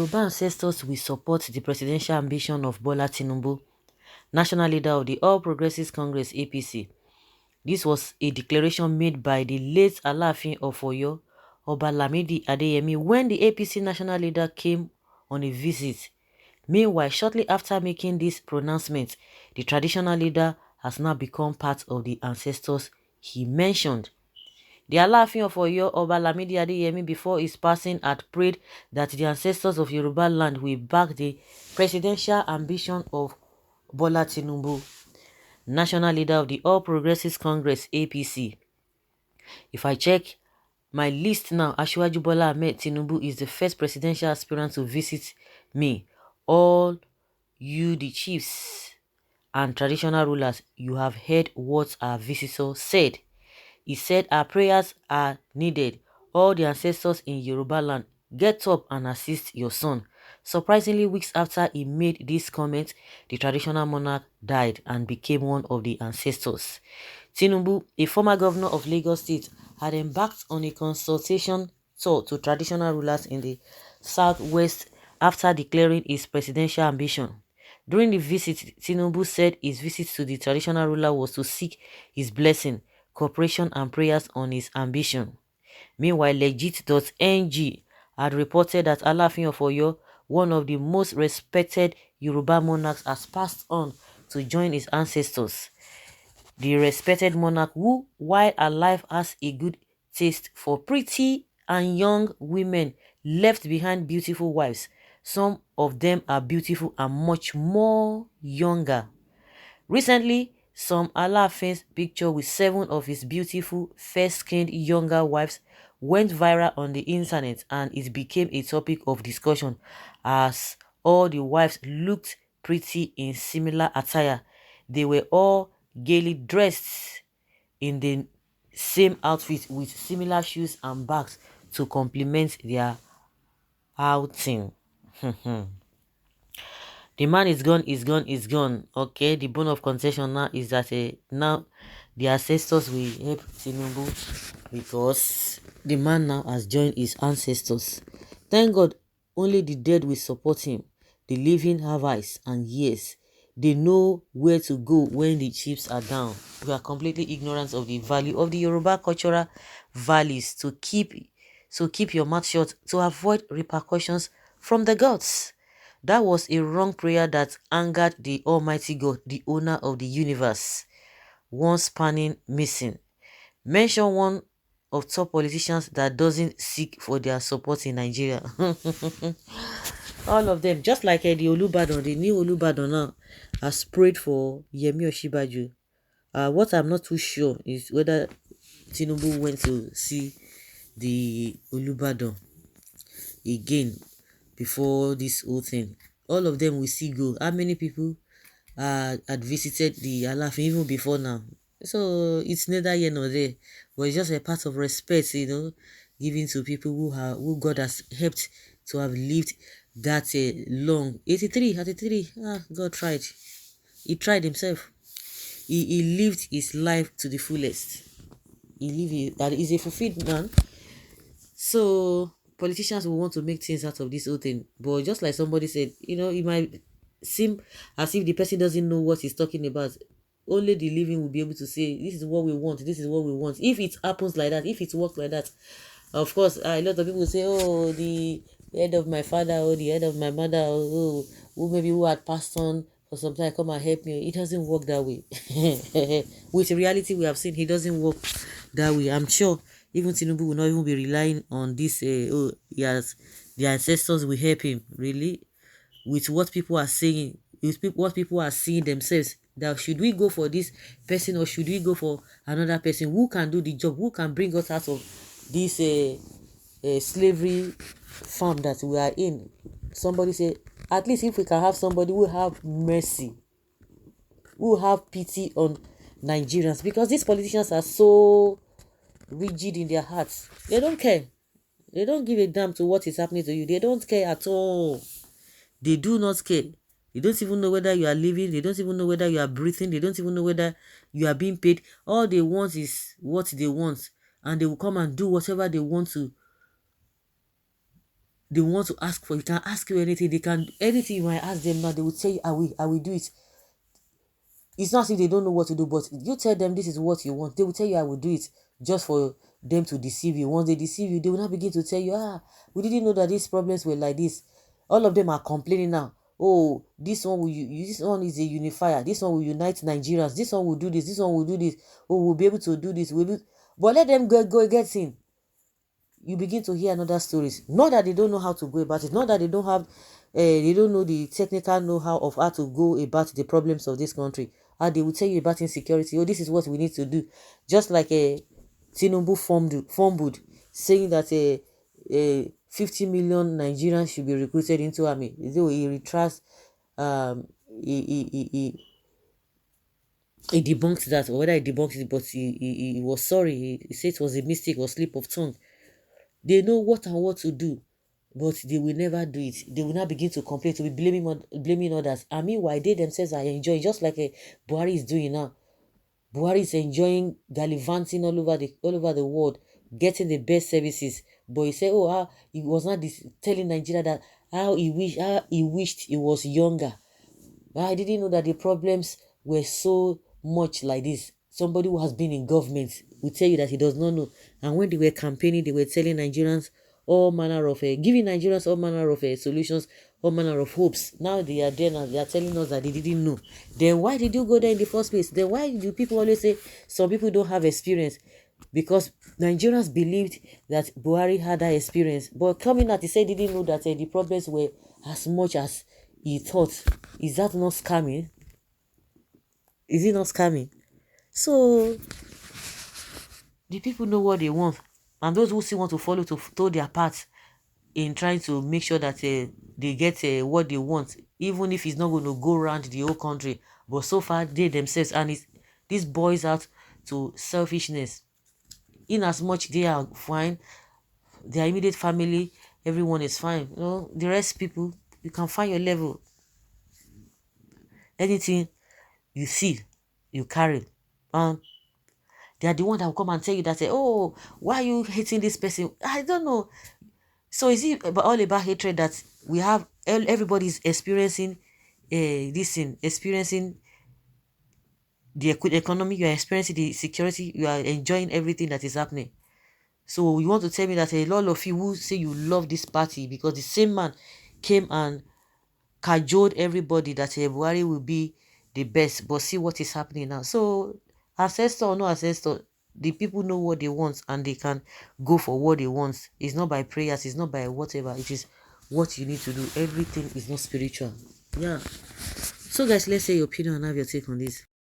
Yoruba ancestors will support the presidential ambition of Bola Tinubu, national leader of the All Progressives Congress (APC). This was a declaration made by the late Alaafin of Oyo, Oba Lamidi Adeyemi, when the APC national leader came on a visit. Meanwhile, shortly after making this pronouncement, the traditional leader has now become part of the ancestors he mentioned. The Alaafin of Oyo, Oba Lamidi Adeyemi, before his passing, had prayed that the ancestors of Yoruba land will back the presidential ambition of Bola Tinubu, national leader of the All Progressives Congress (APC). If I check my list now, Asiwaju Bola Ahmed Tinubu is the first presidential aspirant to visit me. All you, the chiefs and traditional rulers, you have heard what our visitor said. He said our prayers are needed. All the ancestors in Yoruba land, get up and assist your son. Surprisingly, weeks after he made this comment, the traditional monarch died and became one of the ancestors. Tinubu, a former governor of Lagos State, had embarked on a consultation tour to traditional rulers in the southwest after declaring his presidential ambition. During the visit, Tinubu said his visit to the traditional ruler was to seek his blessing, cooperation and prayers on his ambition. Meanwhile, Legit.ng had reported that Alaafin of Oyo, one of the most respected Yoruba monarchs, has passed on to join his ancestors. The respected monarch, who while alive has a good taste for pretty and young women, left behind beautiful wives. Some of them are beautiful and much more younger. Recently, some Alaafin's picture with 7 of his beautiful, fair-skinned younger wives went viral on the internet, and it became a topic of discussion as all the wives looked pretty in similar attire. They were all gaily dressed in the same outfit with similar shoes and bags to complement their outing. The man is gone, is gone, is gone. Okay, the bone of contention now is that now the ancestors will help Tinubu because the man now has joined his ancestors. Thank God, only the dead will support him. The living have eyes and ears. They know where to go when the chips are down. We are completely ignorant of the value of the Yoruba cultural values to keep your mouth shut to avoid repercussions from the gods. That was a wrong prayer that angered the Almighty God, the owner of the universe. One spanning missing. Mention one of top politicians that doesn't seek for their support in Nigeria. All of them, just like the Olubadan, the new Olubadan now, has prayed for Yemi Osinbajo. What I'm not too sure is whether Tinubu went to see the Olubadan again before this whole thing. All of them will see go. How many people had visited the Alaafin even before now? So it's neither here nor there, but it's just a part of respect, given to people who God has helped to have lived that long. 83. God tried. He tried himself. He lived his life to the fullest. That is a fulfilled man. So politicians will want to make things out of this whole thing, but just like somebody said, it might seem as if the person doesn't know what he's talking about. Only the living will be able to say, this is what we want, this is what we want. If it happens like that, if it works like that, of course, a lot of people say, oh, the head of my father or the head of my mother, or who had passed on for some time, come and help me. It doesn't work that way. With reality, we have seen it doesn't work that way. I'm sure even Tinubu will not even be relying on this. Yes, the ancestors will help him. Really, with what people are saying, what people are seeing themselves. That should we go for this person or should we go for another person who can do the job, who can bring us out of this slavery farm that we are in. Somebody say, at least if we can have somebody who have mercy, who have pity on Nigerians, because these politicians are so rigid in their hearts. They don't care. They don't give a damn to what is happening to you. They don't care at all. They do not care. They don't even know whether you are living. They don't even know whether you are breathing. They don't even know whether you are being paid. All they want is what they want, and they will come and do whatever they want to they want to ask for, you can ask you anything, they can, anything you might ask them now, they will tell you, I will do it. It's not as if they don't know what to do, but you tell them this is what you want, they will tell you I will do it, just for them to deceive you. Once they deceive you, they will not begin to tell you, we didn't know that these problems were like this. All of them are complaining now. Oh, this one will this one is a unifier, this one will unite Nigerians, this one will do this one will do this. Oh, we'll be able to do this, but let them go get in. You begin to hear another stories. Not that they don't know how to go about it, not that they don't have they don't know the technical know-how of how to go about the problems of this country. How they will tell you about insecurity. Oh, this is what we need to do. Just like Tinubu fumbled, saying that 50 million Nigerians should be recruited into army. Though he retracts, he debunked that, or whether he debunked it, but he was sorry. He said it was a mistake or slip of tongue. They know what and what to do, but they will never do it. They will not begin to complain, to be blaming others. I mean, why they themselves are enjoying, just like Buhari is doing now. Buhari is enjoying gallivanting all over the world, getting the best services. But he said, he was not telling Nigeria that how he wished he was younger. I didn't know that the problems were so much like this. Somebody who has been in government will tell you that he does not know. And when they were campaigning, they were telling Nigerians all manner of, giving Nigerians all manner of solutions, all manner of hopes. Now they are there, now they are telling us that they didn't know. Then why did you go there in the first place? Then why do people always say some people don't have experience? Because Nigerians believed that Buhari had that experience. But coming out, he said he didn't know that the problems were as much as he thought. Is that not scamming? Is it not scamming? So the people know what they want, and those who still want to follow to do their part in trying to make sure that they get what they want, even if it's not going to go around the whole country. But so far they themselves, and this boils out to selfishness. In as much they are fine, their immediate family, everyone is fine. The rest people, you can find your level. Anything you see, you carry. They are the one that will come and tell you that, oh, why are you hating this person? I don't know. So is it all about hatred that we have? Everybody's experiencing this thing, experiencing the economy, you are experiencing the security, you are enjoying everything that is happening. So you want to tell me that a lot of you who say you love this party because the same man came and cajoled everybody that Buhari will be the best, but see what is happening now. So ancestor or no ancestor, the people know what they want and they can go for what they want. It's not by prayers, it's not by whatever, it is what you need to do. Everything is not spiritual. Yeah. So guys, let's say your opinion and have your take on this.